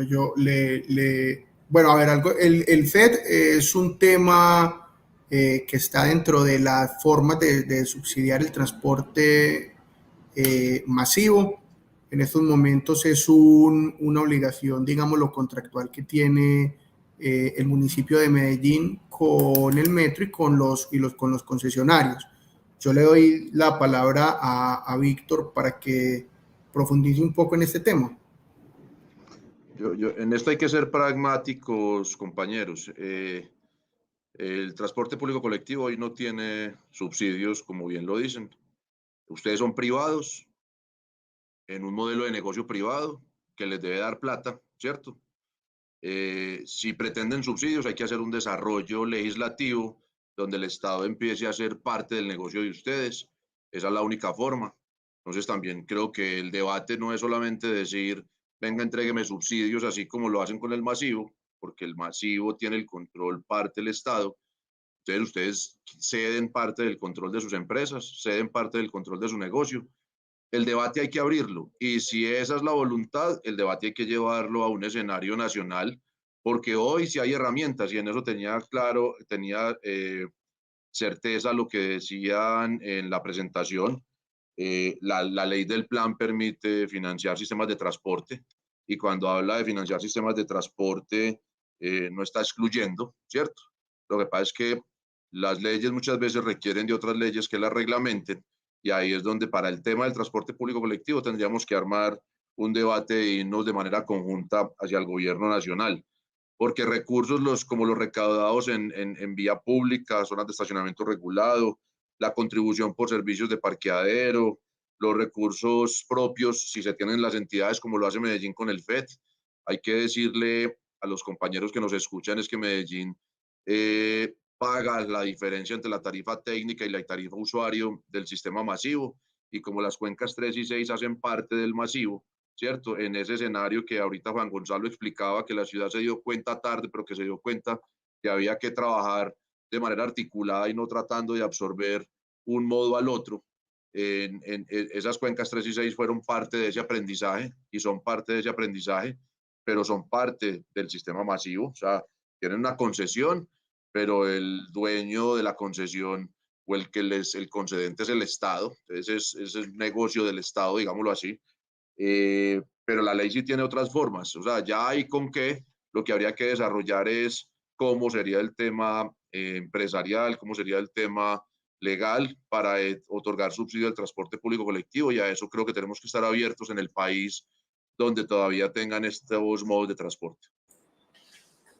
bueno, a ver, el FED es un tema que está dentro de las formas de subsidiar el transporte masivo. En estos momentos es una obligación, digamos, lo contractual que tiene el municipio de Medellín con el metro y con los concesionarios. Yo le doy la palabra a Víctor para que profundice un poco en este tema. En esto hay que ser pragmáticos, compañeros. El transporte público colectivo hoy no tiene subsidios, como bien lo dicen. Ustedes son privados, en un modelo de negocio privado que les debe dar plata, ¿cierto? Si pretenden subsidios, hay que hacer un desarrollo legislativo donde el Estado empiece a ser parte del negocio de ustedes. Esa es la única forma. Entonces también creo que el debate no es solamente decir, venga, entrégueme subsidios, así como lo hacen con el masivo, porque el masivo tiene el control parte del Estado. Entonces ustedes ceden parte del control de sus empresas, ceden parte del control de su negocio. El debate hay que abrirlo, y si esa es la voluntad, el debate hay que llevarlo a un escenario nacional, porque hoy sí hay herramientas, y en eso tenía claro, tenía certeza lo que decían en la presentación. La ley del plan permite financiar sistemas de transporte, y cuando habla de financiar sistemas de transporte, no está excluyendo, ¿cierto? Lo que pasa es que las leyes muchas veces requieren de otras leyes que las reglamenten, y ahí es donde para el tema del transporte público colectivo tendríamos que armar un debate e irnos de manera conjunta hacia el gobierno nacional, porque recursos como los recaudados en vía pública, zonas de estacionamiento regulado, la contribución por servicios de parqueadero, los recursos propios, si se tienen las entidades como lo hace Medellín con el FED. Hay que decirle a los compañeros que nos escuchan es que Medellín paga la diferencia entre la tarifa técnica y la tarifa usuario del sistema masivo, y como las cuencas 3 y 6 hacen parte del masivo, ¿cierto? En ese escenario que ahorita Juan Gonzalo explicaba, que la ciudad se dio cuenta tarde, pero que se dio cuenta que había que trabajar de manera articulada y no tratando de absorber un modo al otro. Esas cuencas 3 y 6 fueron parte de ese aprendizaje y son parte de ese aprendizaje, pero son parte del sistema masivo. O sea, tienen una concesión, pero el dueño de la concesión o el concedente es el Estado. Entonces es el negocio del Estado, digámoslo así. Pero la ley sí tiene otras formas. O sea, ya hay con qué. Lo que habría que desarrollar es cómo sería el tema empresarial, cómo sería el tema legal para otorgar subsidio al transporte público colectivo, y a eso creo que tenemos que estar abiertos en el país donde todavía tengan estos modos de transporte.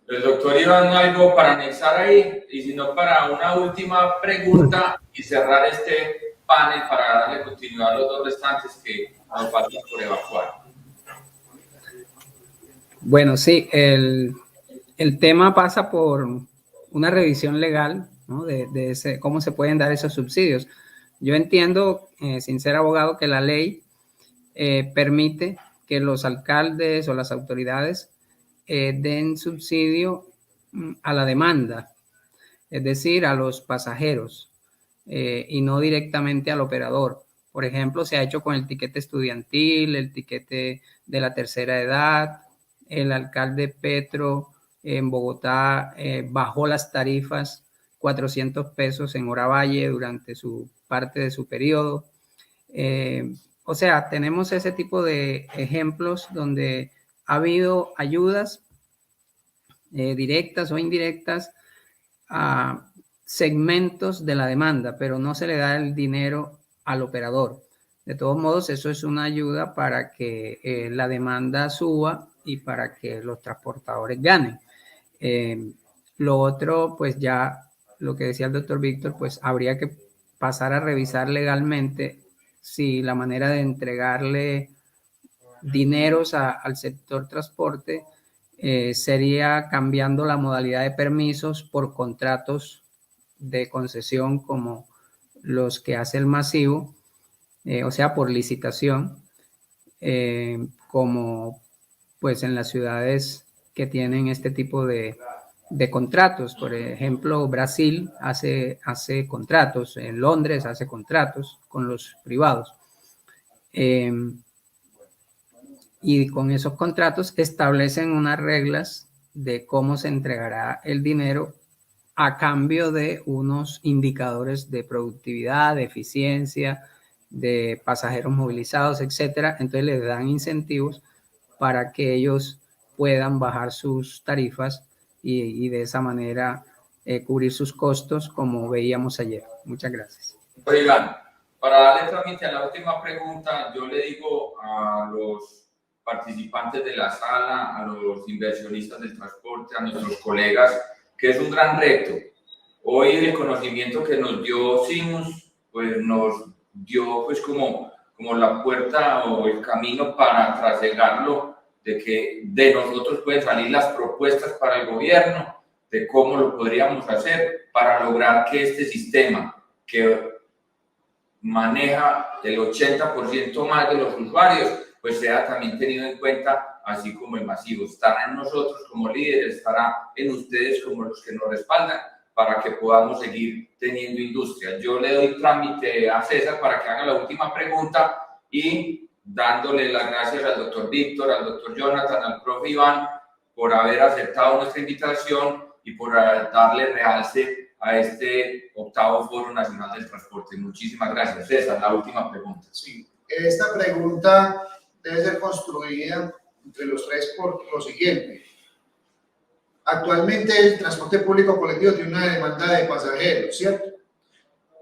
El doctor Iván, ¿algo para anexar ahí? Y si no, para una última pregunta y cerrar este panel para darle continuidad a los dos restantes que nos faltan por evacuar. Bueno, sí, el tema pasa por una revisión legal, ¿no? de cómo se pueden dar esos subsidios. Yo entiendo, sin ser abogado, que la ley permite que los alcaldes o las autoridades den subsidio a la demanda, es decir, a los pasajeros, y no directamente al operador. Por ejemplo, se ha hecho con el tiquete estudiantil, el tiquete de la tercera edad. El alcalde Petro en Bogotá bajó las tarifas 400 pesos en Oravalle durante su parte de su periodo. O sea, tenemos ese tipo de ejemplos donde ha habido ayudas directas o indirectas a segmentos de la demanda, pero no se le da el dinero al operador. De todos modos, eso es una ayuda para que la demanda suba y para que los transportadores ganen. Lo otro, pues ya lo que decía el doctor Víctor, pues habría que pasar a revisar legalmente si la manera de entregarle dineros al sector transporte sería cambiando la modalidad de permisos por contratos de concesión como los que hace el masivo, o sea, por licitación, como pues en las ciudades que tienen este tipo de contratos. Por ejemplo, Brasil hace contratos, en Londres hace contratos con los privados. Y con esos contratos establecen unas reglas de cómo se entregará el dinero a cambio de unos indicadores de productividad, de eficiencia, de pasajeros movilizados, etcétera. Entonces les dan incentivos para que ellos puedan bajar sus tarifas y de esa manera cubrir sus costos, como veíamos ayer. Muchas gracias. Oigan, para darle trámite a la última pregunta, yo le digo a los participantes de la sala, a los inversionistas del transporte, a nuestros colegas, que es un gran reto. Hoy el conocimiento que nos dio Simus, pues nos dio pues como la puerta o el camino para trasegarlo, de que de nosotros pueden salir las propuestas para el gobierno, de cómo lo podríamos hacer para lograr que este sistema que maneja el 80% más de los usuarios, pues sea también tenido en cuenta, así como el masivo. Estará en nosotros como líderes, estará en ustedes como los que nos respaldan, para que podamos seguir teniendo industria. Yo le doy trámite a César para que haga la última pregunta y dándole las gracias al doctor Víctor, al doctor Jonathan, al profe Iván, por haber aceptado nuestra invitación y por darle realce a este 8º Foro Nacional del Transporte. Muchísimas gracias. César, la última pregunta. Sí, esta pregunta debe ser construida entre los tres por lo siguiente. Actualmente el transporte público colectivo tiene una demanda de pasajeros, ¿cierto?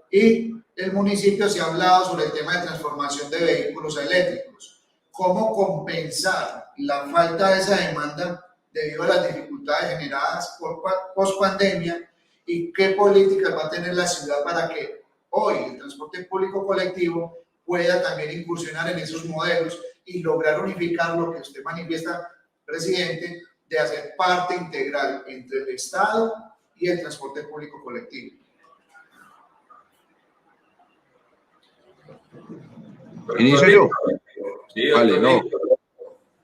Y el municipio se ha hablado sobre el tema de transformación de vehículos eléctricos. ¿Cómo compensar la falta de esa demanda debido a las dificultades generadas por post-pandemia? ¿Y qué políticas va a tener la ciudad para que hoy el transporte público colectivo pueda también incursionar en esos modelos y lograr unificar lo que usted manifiesta, presidente, de hacer parte integral entre el Estado y el transporte público colectivo? Inicio yo. Sí, vale, no.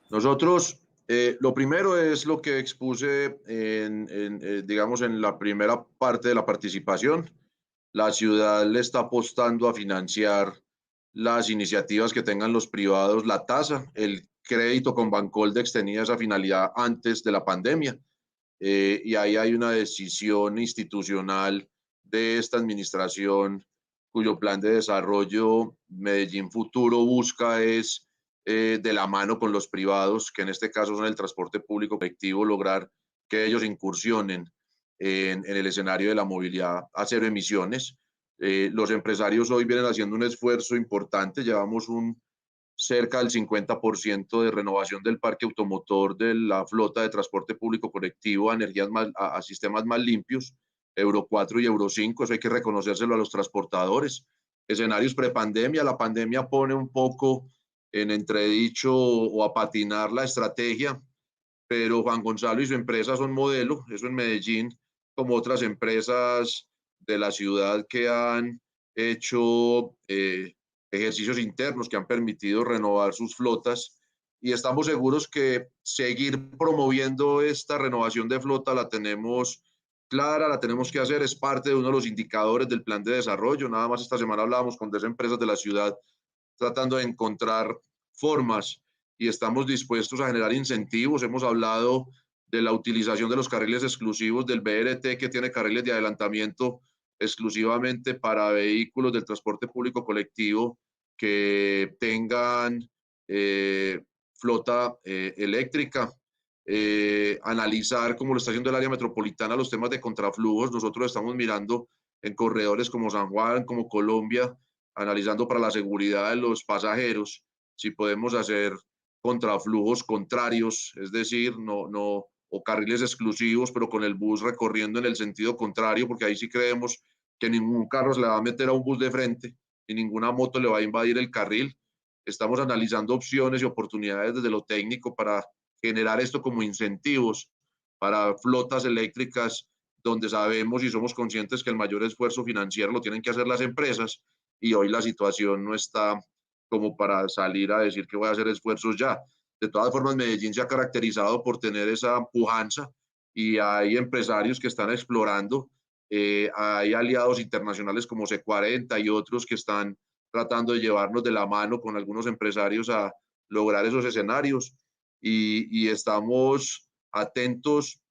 Nosotros, lo primero es lo que expuse digamos, en la primera parte de la participación. La ciudad le está apostando a financiar las iniciativas que tengan los privados, la tasa. El crédito con Bancoldex tenía esa finalidad antes de la pandemia, y ahí hay una decisión institucional de esta administración cuyo plan de desarrollo Medellín Futuro busca es, de la mano con los privados, que en este caso son el transporte público colectivo, lograr que ellos incursionen en el escenario de la movilidad a cero emisiones. Los empresarios hoy vienen haciendo un esfuerzo importante, llevamos cerca del 50% de renovación del parque automotor de la flota de transporte público colectivo a a sistemas más limpios, Euro 4 y Euro 5, eso hay que reconocérselo a los transportadores. Escenarios prepandemia, la pandemia pone un poco en entredicho o a patinar la estrategia, pero Juan Gonzalo y su empresa son modelo, eso en Medellín, como otras empresas de la ciudad que han hecho ejercicios internos que han permitido renovar sus flotas, y estamos seguros que seguir promoviendo esta renovación de flota la tenemos clara, la tenemos que hacer, es parte de uno de los indicadores del plan de desarrollo. Nada más esta semana hablábamos con 10 empresas de la ciudad tratando de encontrar formas y estamos dispuestos a generar incentivos. Hemos hablado de la utilización de los carriles exclusivos del BRT, que tiene carriles de adelantamiento exclusivamente para vehículos del transporte público colectivo que tengan flota eléctrica. Analizar, como lo está haciendo el área metropolitana, los temas de contraflujos. Nosotros estamos mirando en corredores como San Juan, como Colombia, analizando para la seguridad de los pasajeros, si podemos hacer contraflujos contrarios, es decir, o carriles exclusivos, pero con el bus recorriendo en el sentido contrario, porque ahí sí creemos que ningún carro se le va a meter a un bus de frente y ninguna moto le va a invadir el carril. Estamos analizando opciones y oportunidades desde lo técnico para generar esto como incentivos para flotas eléctricas, donde sabemos y somos conscientes que el mayor esfuerzo financiero lo tienen que hacer las empresas, y hoy la situación no está como para salir a decir que voy a hacer esfuerzos ya. De todas formas, Medellín se ha caracterizado por tener esa pujanza y hay empresarios que están explorando. Hay aliados internacionales como C40 y otros que están tratando de llevarnos de la mano con algunos empresarios a lograr esos escenarios, y estamos atentos,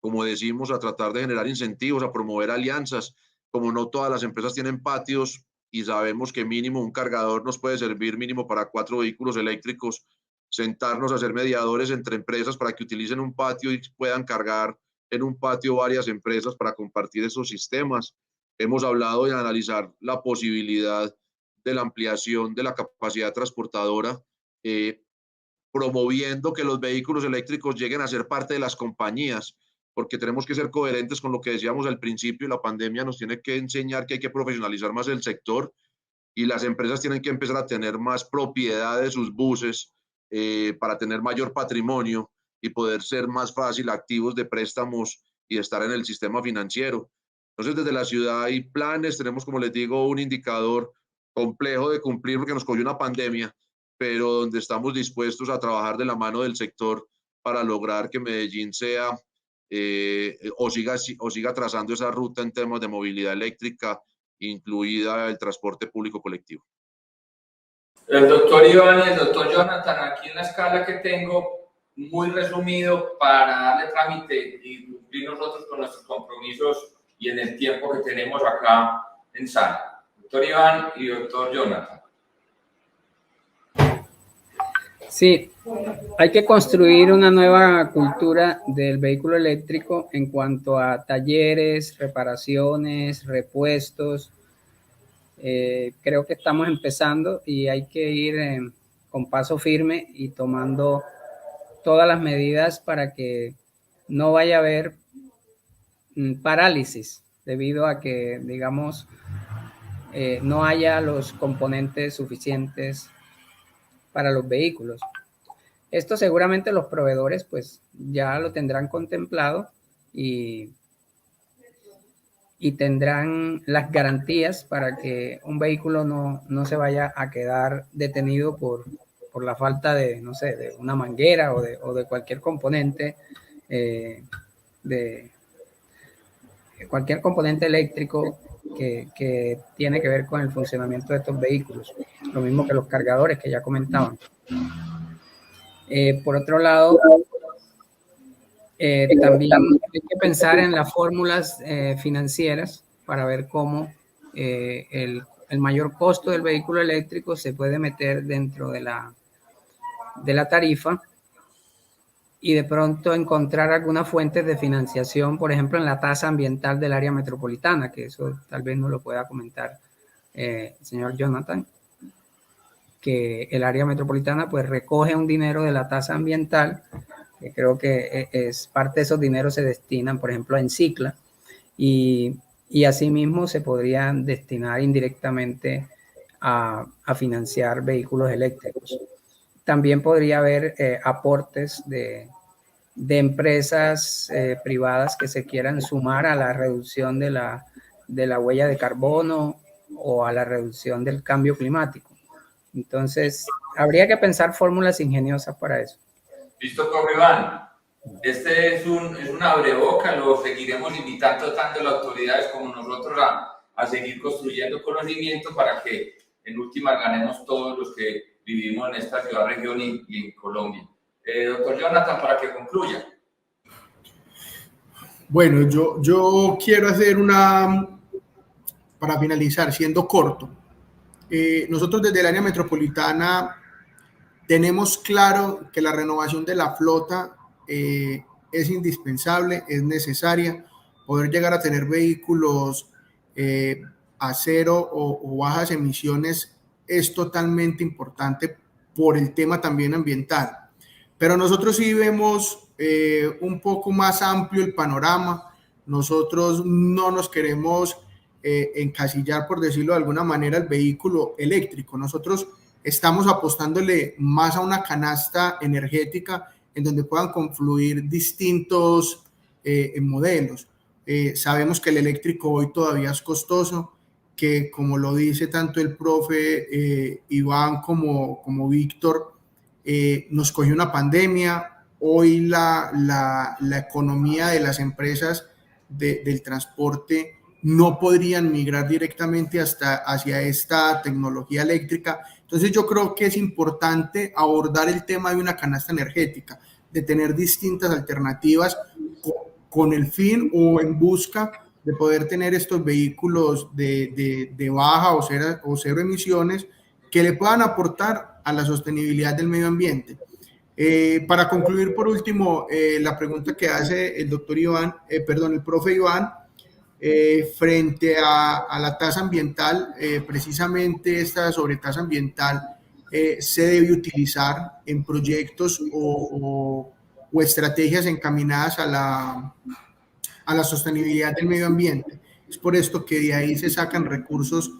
como decimos, a tratar de generar incentivos, a promover alianzas. Como no todas las empresas tienen patios y sabemos que mínimo un cargador nos puede servir mínimo para 4 vehículos eléctricos, sentarnos a ser mediadores entre empresas para que utilicen un patio y puedan cargar en un patio varias empresas para compartir esos sistemas. Hemos hablado de analizar la posibilidad de la ampliación de la capacidad transportadora, promoviendo que los vehículos eléctricos lleguen a ser parte de las compañías, porque tenemos que ser coherentes con lo que decíamos al principio. La pandemia nos tiene que enseñar que hay que profesionalizar más el sector, y las empresas tienen que empezar a tener más propiedad de sus buses para tener mayor patrimonio y poder ser más fácil activos de préstamos y estar en el sistema financiero. Entonces, desde la ciudad hay planes, tenemos, como les digo, un indicador complejo de cumplir porque nos cogió una pandemia, pero donde estamos dispuestos a trabajar de la mano del sector para lograr que Medellín sea o siga trazando esa ruta en temas de movilidad eléctrica, incluida el transporte público colectivo. El doctor Iván y el doctor Jonathan, aquí en la escala que tengo, muy resumido para darle trámite y cumplir nosotros con nuestros compromisos y en el tiempo que tenemos acá en sala. Doctor Iván y doctor Jonathan. Sí, hay que construir una nueva cultura del vehículo eléctrico en cuanto a talleres, reparaciones, repuestos. Creo que estamos empezando y hay que ir con paso firme y tomando todas las medidas para que no vaya a haber parálisis debido a que, digamos, no haya los componentes suficientes para los vehículos. Esto seguramente los proveedores pues ya lo tendrán contemplado y tendrán las garantías para que un vehículo no se vaya a quedar detenido por la falta de, no sé, de una manguera o de cualquier componente, de cualquier componente eléctrico que tiene que ver con el funcionamiento de estos vehículos. Lo mismo que los cargadores que ya comentaban. Por otro lado, también hay que pensar en las fórmulas financieras para ver cómo el mayor costo del vehículo eléctrico se puede meter dentro de la tarifa y de pronto encontrar algunas fuentes de financiación, por ejemplo, en la tasa ambiental del área metropolitana, que eso tal vez nos lo pueda comentar el señor Jonathan, que el área metropolitana pues recoge un dinero de la tasa ambiental, que creo que es parte de esos dineros se destinan, por ejemplo, a Encicla, y asimismo se podrían destinar indirectamente a financiar vehículos eléctricos. También podría haber aportes de empresas privadas que se quieran sumar a la reducción de la huella de carbono o a la reducción del cambio climático. Entonces, habría que pensar fórmulas ingeniosas para eso. Listo, profe Iván. Este es un abreboca, lo seguiremos invitando tanto las autoridades como nosotros a seguir construyendo conocimiento para que en últimas ganemos todos los que vivimos en esta ciudad, región y en Colombia. Doctor Jonathan, para que concluya. Bueno, yo quiero hacer para finalizar, siendo corto. Nosotros desde el área metropolitana tenemos claro que la renovación de la flota es indispensable, es necesaria. Poder llegar a tener vehículos a cero o bajas emisiones es totalmente importante por el tema también ambiental. Pero nosotros sí vemos un poco más amplio el panorama. Nosotros no nos queremos encasillar, por decirlo de alguna manera, el vehículo eléctrico. Nosotros estamos apostándole más a una canasta energética en donde puedan confluir distintos modelos. Sabemos que el eléctrico hoy todavía es costoso, que como lo dice tanto el profe Iván como Víctor, nos cogió una pandemia. Hoy la economía de las empresas del transporte no podrían migrar directamente hacia esta tecnología eléctrica. Entonces yo creo que es importante abordar el tema de una canasta energética, de tener distintas alternativas con el fin o en busca de poder tener estos vehículos de baja o cero emisiones que le puedan aportar a la sostenibilidad del medio ambiente. Para concluir, por último, la pregunta que hace el profe Iván, frente a la tasa ambiental, precisamente esta sobretasa ambiental se debe utilizar en proyectos o estrategias encaminadas a la sostenibilidad del medio ambiente. Es por esto que de ahí se sacan recursos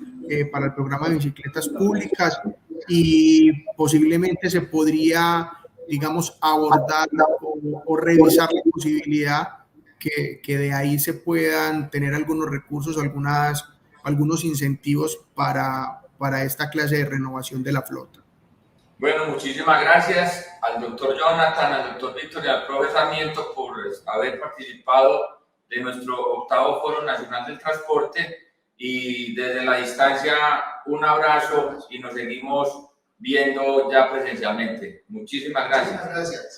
para el programa de bicicletas públicas y posiblemente se podría, digamos, abordar o revisar la posibilidad que de ahí se puedan tener algunos recursos, algunos incentivos para esta clase de renovación de la flota. Bueno, muchísimas gracias al doctor Jonathan, al doctor Víctor y al profe Sarmiento por haber participado de nuestro 8º Foro Nacional del Transporte, y desde la distancia un abrazo y nos seguimos viendo ya presencialmente. Muchísimas gracias. Muchas gracias.